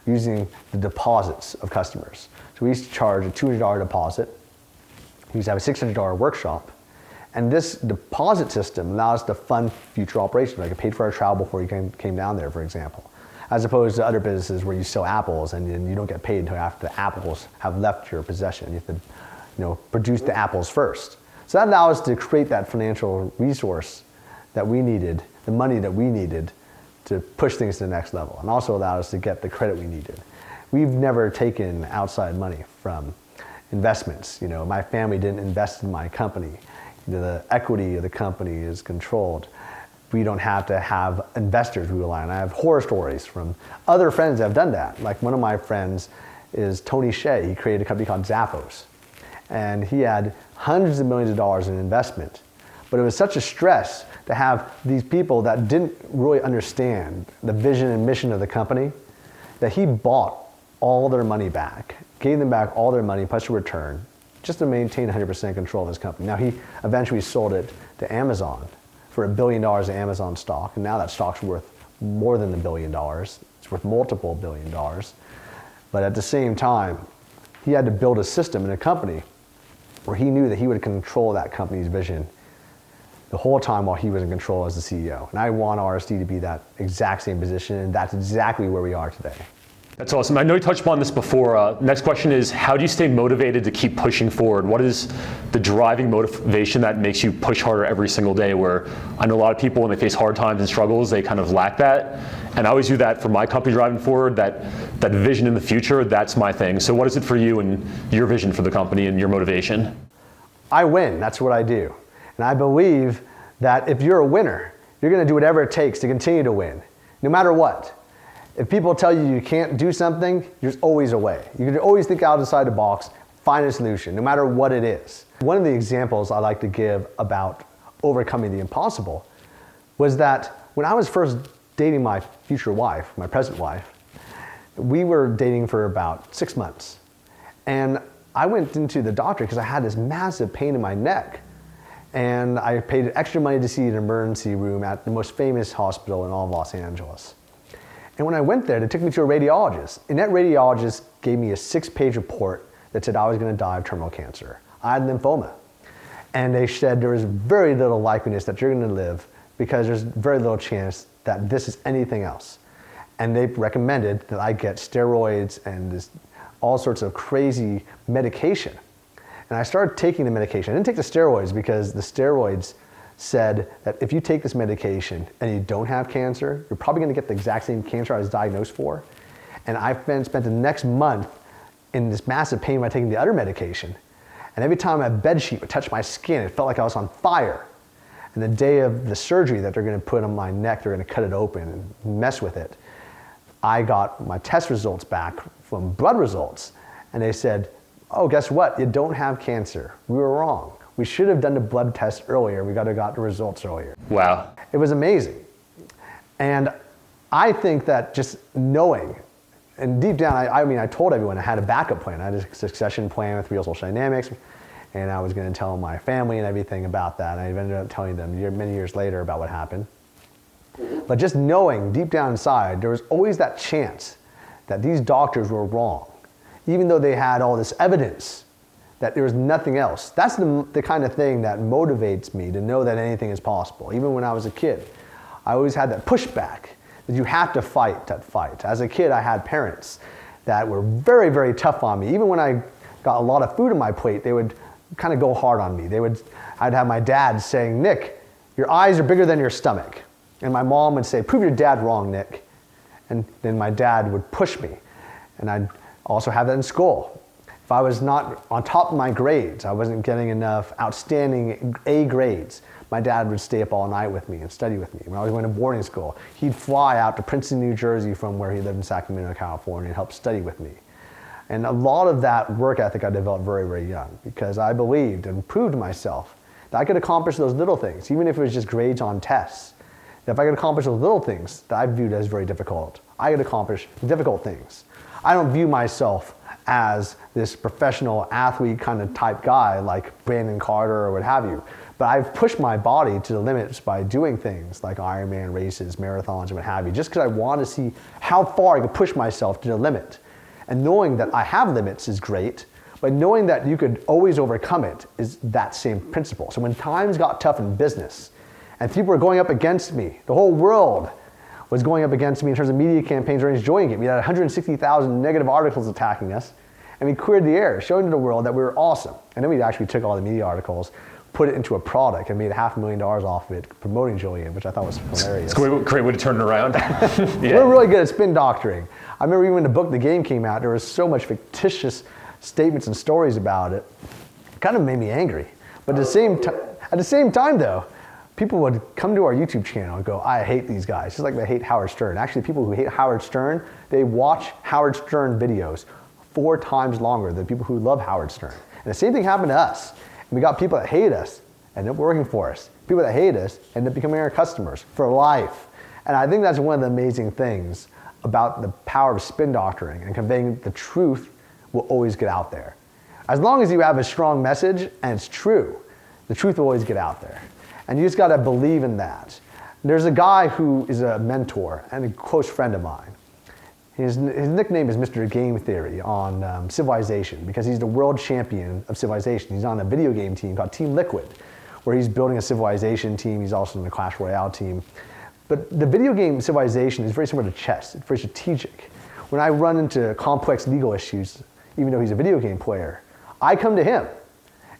using the deposits of customers. So we used to charge a $200 deposit. We used to have a $600 workshop. And this deposit system allows us to fund future operations. Like it paid for our travel before you came down there, for example. As opposed to other businesses where you sell apples and you don't get paid until after the apples have left your possession. You have to produce the apples first. So that allowed us to create that financial resource that we needed, the money that we needed to push things to the next level, and also allowed us to get the credit we needed. We've never taken outside money from investments. My family didn't invest in my company. The equity of the company is controlled. We don't have to have investors we rely on. I have horror stories from other friends that have done that. Like one of my friends is Tony Hsieh. He created a company called Zappos. And he had hundreds of millions of dollars in investment. But it was such a stress to have these people that didn't really understand the vision and mission of the company that he bought all their money back, gave them back all their money plus a return, just to maintain 100% control of his company. Now he eventually sold it to Amazon for $1 billion of Amazon stock, and now that stock's worth more than $1 billion. It's worth multiple $1 billion. But at the same time, he had to build a system in a company where he knew that he would control that company's vision the whole time while he was in control as the CEO. And I want RSD to be that exact same position, and that's exactly where we are today. That's awesome. I know you touched upon this before. Next question is, how do you stay motivated to keep pushing forward? What is the driving motivation that makes you push harder every single day? Where I know a lot of people, when they face hard times and struggles, they kind of lack that. And I always do that for my company driving forward, that vision in the future, that's my thing. So what is it for you and your vision for the company and your motivation? I win, that's what I do. And I believe that if you're a winner, you're gonna do whatever it takes to continue to win, no matter what. If people tell you you can't do something, there's always a way. You can always think outside the box, find a solution, no matter what it is. One of the examples I like to give about overcoming the impossible was that when I was first dating my future wife, my present wife, we were dating for about 6 months. And I went into the doctor because I had this massive pain in my neck. And I paid extra money to see an emergency room at the most famous hospital in all of Los Angeles. And when I went there, they took me to a radiologist. And that radiologist gave me a 6-page report that said I was going to die of terminal cancer. I had lymphoma. And they said there is very little likeliness that you're going to live because there's very little chance that this is anything else. And they recommended that I get steroids and all sorts of crazy medication. And I started taking the medication. I didn't take the steroids because the steroids said that if you take this medication and you don't have cancer, you're probably gonna get the exact same cancer I was diagnosed for. And I spent the next month in this massive pain by taking the other medication. And every time a bed sheet would touch my skin, it felt like I was on fire. And the day of the surgery that they're gonna put on my neck, they're gonna cut it open and mess with it. I got my test results back from blood results. And they said, oh, guess what? You don't have cancer. We were wrong. We should have done the blood test earlier. We got the results earlier. Wow. It was amazing. And I think that just knowing, and deep down, I told everyone I had a backup plan. I had a succession plan with Real Social Dynamics, and I was going to tell my family and everything about that. And I ended up telling them many years later about what happened. But just knowing deep down inside, there was always that chance that these doctors were wrong, even though they had all this evidence that there was nothing else. That's the kind of thing that motivates me to know that anything is possible. Even when I was a kid, I always had that pushback that you have to fight that fight. As a kid, I had parents that were very, very tough on me. Even when I got a lot of food on my plate, they would kind of go hard on me. I'd have my dad saying, "Nick, your eyes are bigger than your stomach." And my mom would say, "Prove your dad wrong, Nick." And then my dad would push me. And I'd also have that in school. If I was not on top of my grades, I wasn't getting enough outstanding A grades, my dad would stay up all night with me and study with me. When I was going to boarding school, he'd fly out to Princeton, New Jersey from where he lived in Sacramento, California, and help study with me. And a lot of that work ethic I developed very, very young because I believed and proved to myself that I could accomplish those little things, even if it was just grades on tests. That if I could accomplish those little things that I viewed as very difficult, I could accomplish difficult things. I don't view myself as this professional athlete kind of type guy like Brandon Carter or what have you. But I've pushed my body to the limits by doing things like Ironman races, marathons, and what have you, just because I want to see how far I could push myself to the limit. And knowing that I have limits is great, but knowing that you could always overcome it is that same principle. So when times got tough in business and people were going up against me, the whole world was going up against me in terms of media campaigns or enjoying it. We had 160,000 negative articles attacking us, and we cleared the air, showing to the world that we were awesome. And then we actually took all the media articles, put it into a product, and made $500,000 off of it, promoting Julian, which I thought was hilarious. It's a great way to turn it around. Yeah. We're really good at spin doctoring. I remember even when the book The Game came out, there was so much fictitious statements and stories about it. It kind of made me angry. But at the same time, though, people would come to our YouTube channel and go, "I hate these guys," just like they hate Howard Stern. Actually, people who hate Howard Stern, they watch Howard Stern videos 4 times longer than people who love Howard Stern. And the same thing happened to us. And we got people that hate us, end up working for us. People that hate us end up becoming our customers for life. And I think that's one of the amazing things about the power of spin doctoring and conveying the truth will always get out there. As long as you have a strong message and it's true, the truth will always get out there. And you just got to believe in that. There's a guy who is a mentor and a close friend of mine. His nickname is Mr. Game Theory on Civilization because he's the world champion of Civilization. He's on a video game team called Team Liquid, where he's building a Civilization team. He's also in the Clash Royale team. But the video game Civilization is very similar to chess. It's very strategic. When I run into complex legal issues, even though he's a video game player, I come to him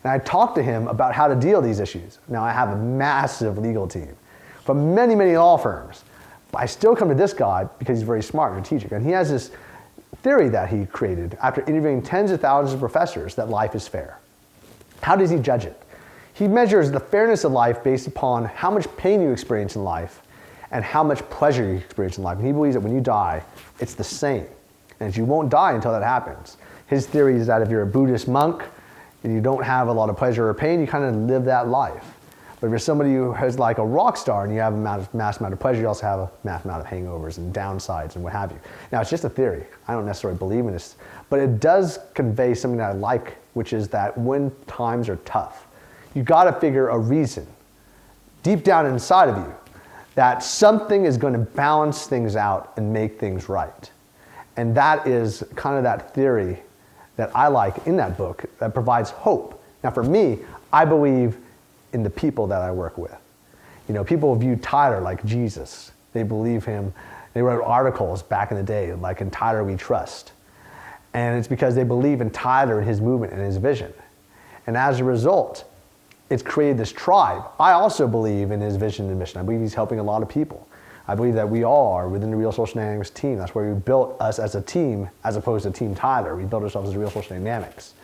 and I talk to him about how to deal with these issues. Now I have a massive legal team from many, many law firms. But I still come to this guy because he's very smart and strategic. And he has this theory that he created after interviewing tens of thousands of professors that life is fair. How does he judge it? He measures the fairness of life based upon how much pain you experience in life and how much pleasure you experience in life. And he believes that when you die, it's the same. And you won't die until that happens. His theory is that if you're a Buddhist monk and you don't have a lot of pleasure or pain, you kind of live that life. But if you're somebody who is like a rock star and you have a mass amount of pleasure, you also have a mass amount of hangovers and downsides and what have you. Now, it's just a theory. I don't necessarily believe in this, but it does convey something that I like, which is that when times are tough, you got to figure a reason deep down inside of you that something is going to balance things out and make things right. And that is kind of that theory that I like in that book that provides hope. Now, for me, I believe in the people that I work with. You know, people view Tyler like Jesus. They believe him. They wrote articles back in the day like "In Tyler We Trust." And it's because they believe in Tyler and his movement and his vision. And as a result, it's created this tribe. I also believe in his vision and mission. I believe he's helping a lot of people. I believe that we all are within the Real Social Dynamics team. That's where we built us as a team as opposed to Team Tyler. We built ourselves as Real Social Dynamics.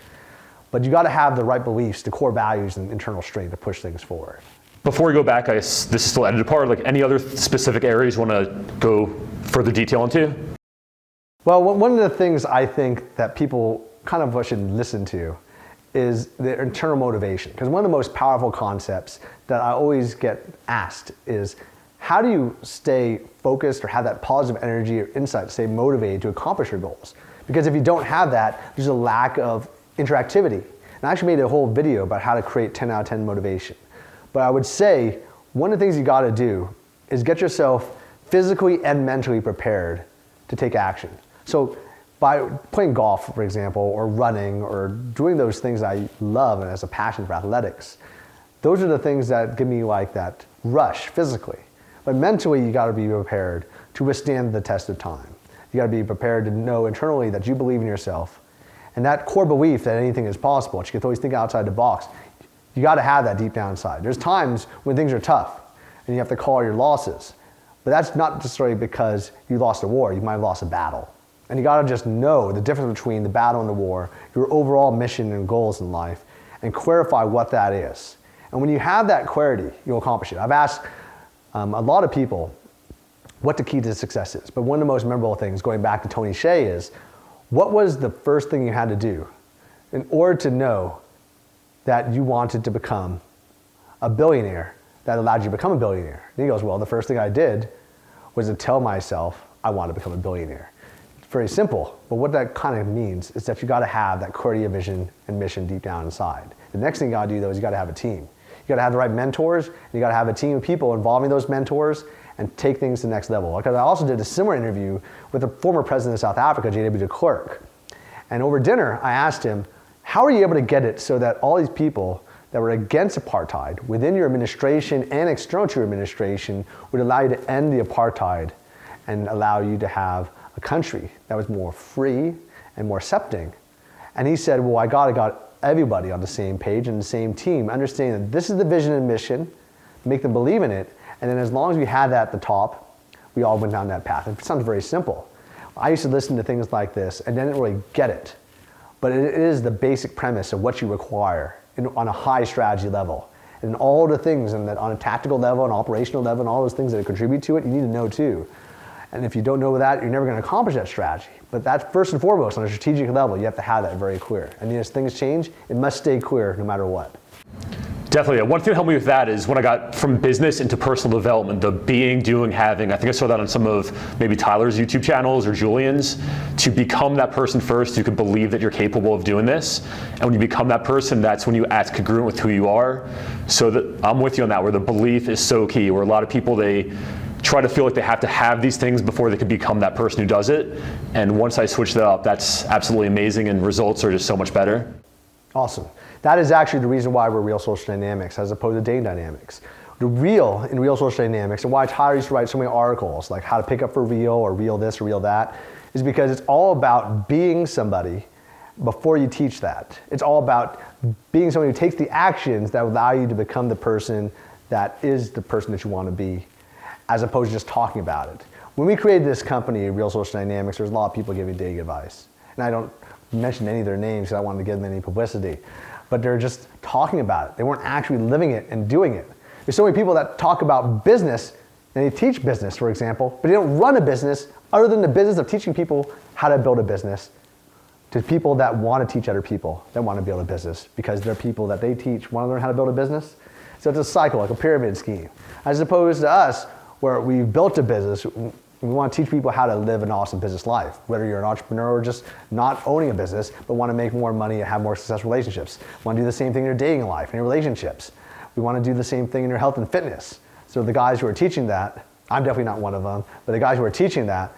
But you got to have the right beliefs, the core values, and internal strength to push things forward. Before we go back, this is still edited part, like any other specific areas you want to go further detail into? Well, one of the things I think that people kind of should listen to is the internal motivation. Because one of the most powerful concepts that I always get asked is, how do you stay focused or have that positive energy or insight to stay motivated to accomplish your goals? Because if you don't have that, there's a lack of interactivity. And I actually made a whole video about how to create 10 out of 10 motivation. But I would say one of the things you got to do is get yourself physically and mentally prepared to take action. So by playing golf, for example, or running, or doing those things I love and as a passion for athletics, those are the things that give me like that rush physically. But mentally, you got to be prepared to withstand the test of time. You got to be prepared to know internally that you believe in yourself. And that core belief that anything is possible, that you can always think outside the box, you got to have that deep down inside. There's times when things are tough and you have to call your losses. But that's not necessarily because you lost a war, you might have lost a battle. And you got to just know the difference between the battle and the war, your overall mission and goals in life, and clarify what that is. And when you have that clarity, you'll accomplish it. I've asked a lot of people what the key to success is. But one of the most memorable things, going back to Tony Hsieh, is what was the first thing you had to do in order to know that you wanted to become a billionaire that allowed you to become a billionaire? And he goes, well, the first thing I did was to tell myself I want to become a billionaire. It's very simple, but what that kind of means is that you got to have that clarity of vision and mission deep down inside. The next thing you got to do, though, is you got to have a team. You got to have the right mentors, and you got to have a team of people involving those mentors and take things to the next level. Because I also did a similar interview with the former president of South Africa, J.W. de Klerk. And over dinner, I asked him, how are you able to get it so that all these people that were against apartheid within your administration and external to your administration would allow you to end the apartheid and allow you to have a country that was more free and more accepting? And he said, well, I got everybody on the same page and the same team, understanding that this is the vision and mission, make them believe in it, and then as long as we had that at the top, we all went down that path. It sounds very simple. I used to listen to things like this and didn't really get it, but it is the basic premise of what you require on a high strategy level. And all the things on a tactical level, an operational level, and all those things that contribute to it, you need to know too. And if you don't know that, you're never going to accomplish that strategy. But that's first and foremost, on a strategic level, you have to have that very clear. And as things change, it must stay clear no matter what. Definitely. One thing that helped me with that is when I got from business into personal development, the being, doing, having. I think I saw that on some of maybe Tyler's YouTube channels or Julian's. To become that person first, you can believe that you're capable of doing this. And when you become that person, that's when you act congruent with who you are. So that I'm with you on that, where the belief is so key, where a lot of people, they try to feel like they have to have these things before they can become that person who does it. And once I switch that up, that's absolutely amazing, and results are just so much better. Awesome. That is actually the reason why we're Real Social Dynamics as opposed to Dating Dynamics. The real in Real Social Dynamics, and why Tyler used to write so many articles, like how to pick up for real or real this or real that, is because it's all about being somebody before you teach that. It's all about being somebody who takes the actions that allow you to become the person that is the person that you want to be, as opposed to just talking about it. When we created this company, Real Social Dynamics, there's a lot of people giving dating advice. And I don't mention any of their names because I wanted to give them any publicity. But they're just talking about it. They weren't actually living it and doing it. There's so many people that talk about business, and they teach business, for example, but they don't run a business other than the business of teaching people how to build a business to people that want to teach other people that want to build a business, because they're people that they teach want to learn how to build a business. So it's a cycle, like a pyramid scheme. As opposed to us, where we've built a business, we want to teach people how to live an awesome business life, whether you're an entrepreneur or just not owning a business, but want to make more money and have more successful relationships. Want to do the same thing in your dating life, in your relationships. We want to do the same thing in your health and fitness. So the guys who are teaching that, I'm definitely not one of them, but the guys who are teaching that,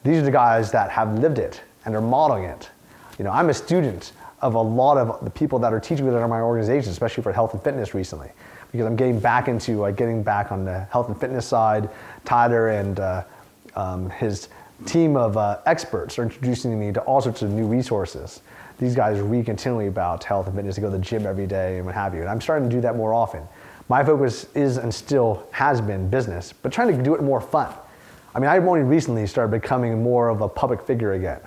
these are the guys that have lived it and they're modeling it. You know, I'm a student of a lot of the people that are teaching me that are my organization, especially for health and fitness recently, because I'm getting back into getting back on the health and fitness side. Tyler and his team of experts are introducing me to all sorts of new resources. These guys read continually about health and fitness. They go to the gym every day and what have you. And I'm starting to do that more often. My focus is and still has been business, but trying to do it more fun. I mean, I've only recently started becoming more of a public figure again.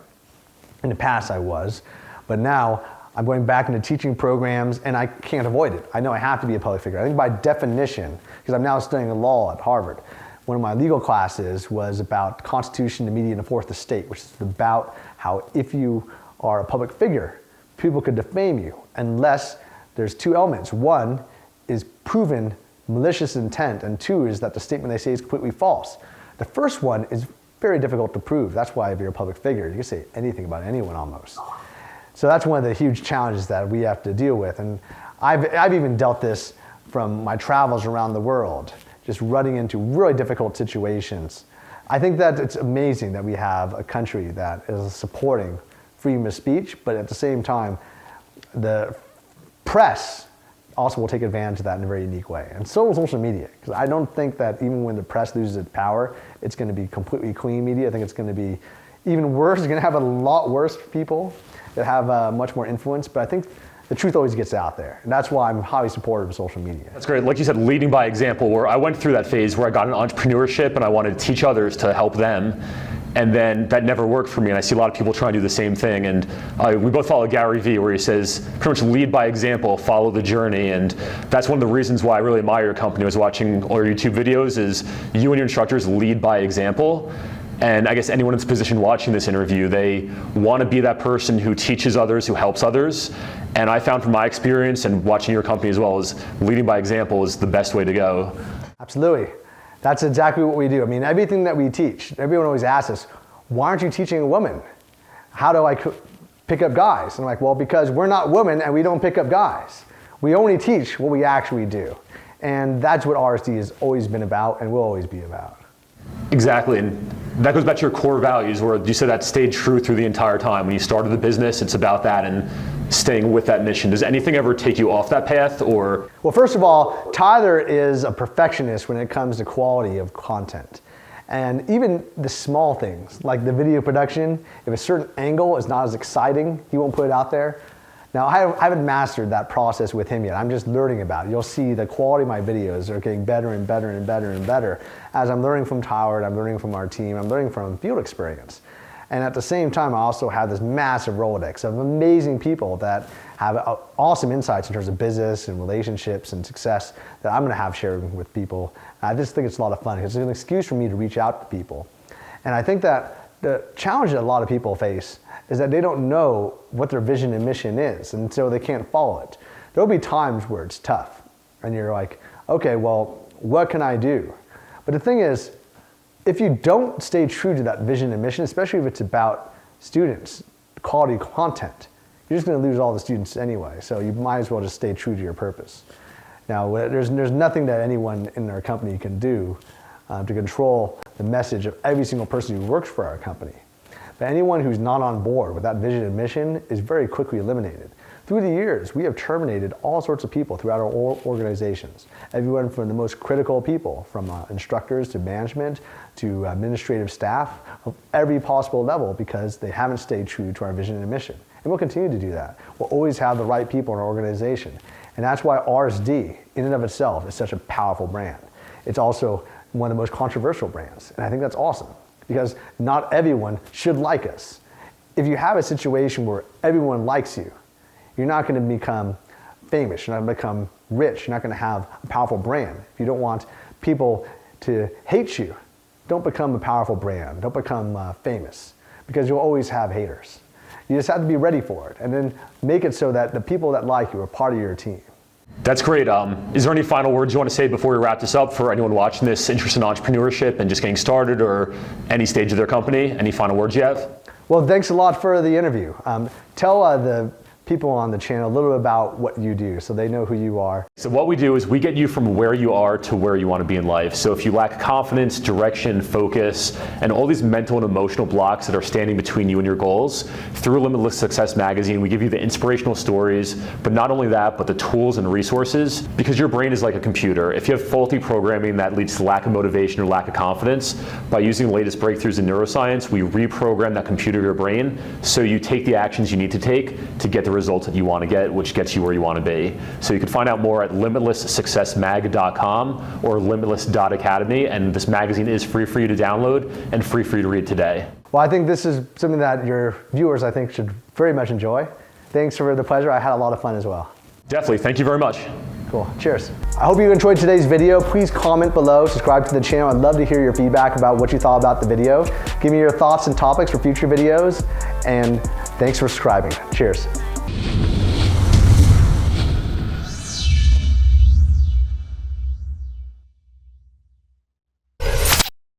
In the past I was, but now I'm going back into teaching programs and I can't avoid it. I know I have to be a public figure. I think by definition, because I'm now studying law at Harvard, one of my legal classes was about Constitution, the media, and the Fourth Estate, which is about how if you are a public figure, people could defame you unless there's two elements. One is proven malicious intent, and two is that the statement they say is completely false. The first one is very difficult to prove. That's why if you're a public figure, you can say anything about anyone almost. So that's one of the huge challenges that we have to deal with. And I've even dealt this from my travels around the world, just running into really difficult situations. I think that it's amazing that we have a country that is supporting freedom of speech, but at the same time, the press also will take advantage of that in a very unique way. And so will social media, because I don't think that even when the press loses its power, it's going to be completely clean media. I think it's going to be even worse. It's going to have a lot worse people that have much more influence, but I think the truth always gets out there. And that's why I'm highly supportive of social media. That's great. Like you said, leading by example, where I went through that phase where I got into entrepreneurship and I wanted to teach others to help them. And then that never worked for me. And I see a lot of people trying to do the same thing. And we both follow Gary Vee, where he says, pretty much lead by example, follow the journey. And that's one of the reasons why I really admire your company. I was watching all your YouTube videos, is you and your instructors lead by example. And I guess anyone in this position watching this interview, they want to be that person who teaches others, who helps others. And I found from my experience and watching your company as well, is leading by example is the best way to go. Absolutely. That's exactly what we do. I mean, everything that we teach, everyone always asks us, why aren't you teaching a woman? How do I pick up guys? And I'm like, well, because we're not women and we don't pick up guys. We only teach what we actually do. And that's what RSD has always been about and will always be about. Exactly, and that goes back to your core values, where you said that stayed true through the entire time. When you started the business, it's about that and staying with that mission. Does anything ever take you off that path, or? Well, first of all, Tyler is a perfectionist when it comes to quality of content. And even the small things, like the video production, if a certain angle is not as exciting, he won't put it out there. Now, I haven't mastered that process with him yet. I'm just learning about it. You'll see the quality of my videos are getting better and better and better and better as I'm learning from Tyler, I'm learning from our team, I'm learning from field experience. And at the same time, I also have this massive Rolodex of amazing people that have awesome insights in terms of business and relationships and success that I'm going to have shared with people. I just think it's a lot of fun because it's an excuse for me to reach out to people. And I think that the challenge that a lot of people face is that they don't know what their vision and mission is, and so they can't follow it. There'll be times where it's tough, and you're like, okay, well, what can I do? But the thing is, if you don't stay true to that vision and mission, especially if it's about students, quality content, you're just going to lose all the students anyway, so you might as well just stay true to your purpose. Now, there's nothing that anyone in our company can do to control the message of every single person who works for our company. But anyone who's not on board with that vision and mission is very quickly eliminated. Through the years, we have terminated all sorts of people throughout our organizations. Everyone from the most critical people, from instructors to management to administrative staff of every possible level, because they haven't stayed true to our vision and mission. And we'll continue to do that. We'll always have the right people in our organization. And that's why RSD, in and of itself, is such a powerful brand. It's also one of the most controversial brands. And I think that's awesome, because not everyone should like us. If you have a situation where everyone likes you, you're not going to become famous, you're not going to become rich, you're not going to have a powerful brand. If you don't want people to hate you, don't become a powerful brand, don't become famous, because you'll always have haters. You just have to be ready for it, and then make it so that the people that like you are part of your team. That's great. Is there any final words you want to say before we wrap this up for anyone watching this interested in entrepreneurship and just getting started, or any stage of their company? Any final words you have? Well, thanks a lot for the interview. Tell the people on the channel a little bit about what you do so they know who you are. So what we do is we get you from where you are to where you want to be in life. So if you lack confidence, direction, focus, and all these mental and emotional blocks that are standing between you and your goals, through Limitless Success Magazine, we give you the inspirational stories, but not only that, but the tools and resources, because your brain is like a computer. If you have faulty programming that leads to lack of motivation or lack of confidence, by using the latest breakthroughs in neuroscience, we reprogram that computer of your brain so you take the actions you need to take to get the results that you want to get, which gets you where you want to be. So you can find out more at limitlesssuccessmag.com or limitless.academy, and this magazine is free for you to download and free for you to read today. Well, I think this is something that your viewers, I think, should very much enjoy. Thanks for the pleasure. I had a lot of fun as well. Definitely. Thank you very much. Cool. Cheers. I hope you enjoyed today's video. Please comment below, subscribe to the channel. I'd love to hear your feedback about what you thought about the video. Give me your thoughts and topics for future videos, and thanks for subscribing. Cheers. bye.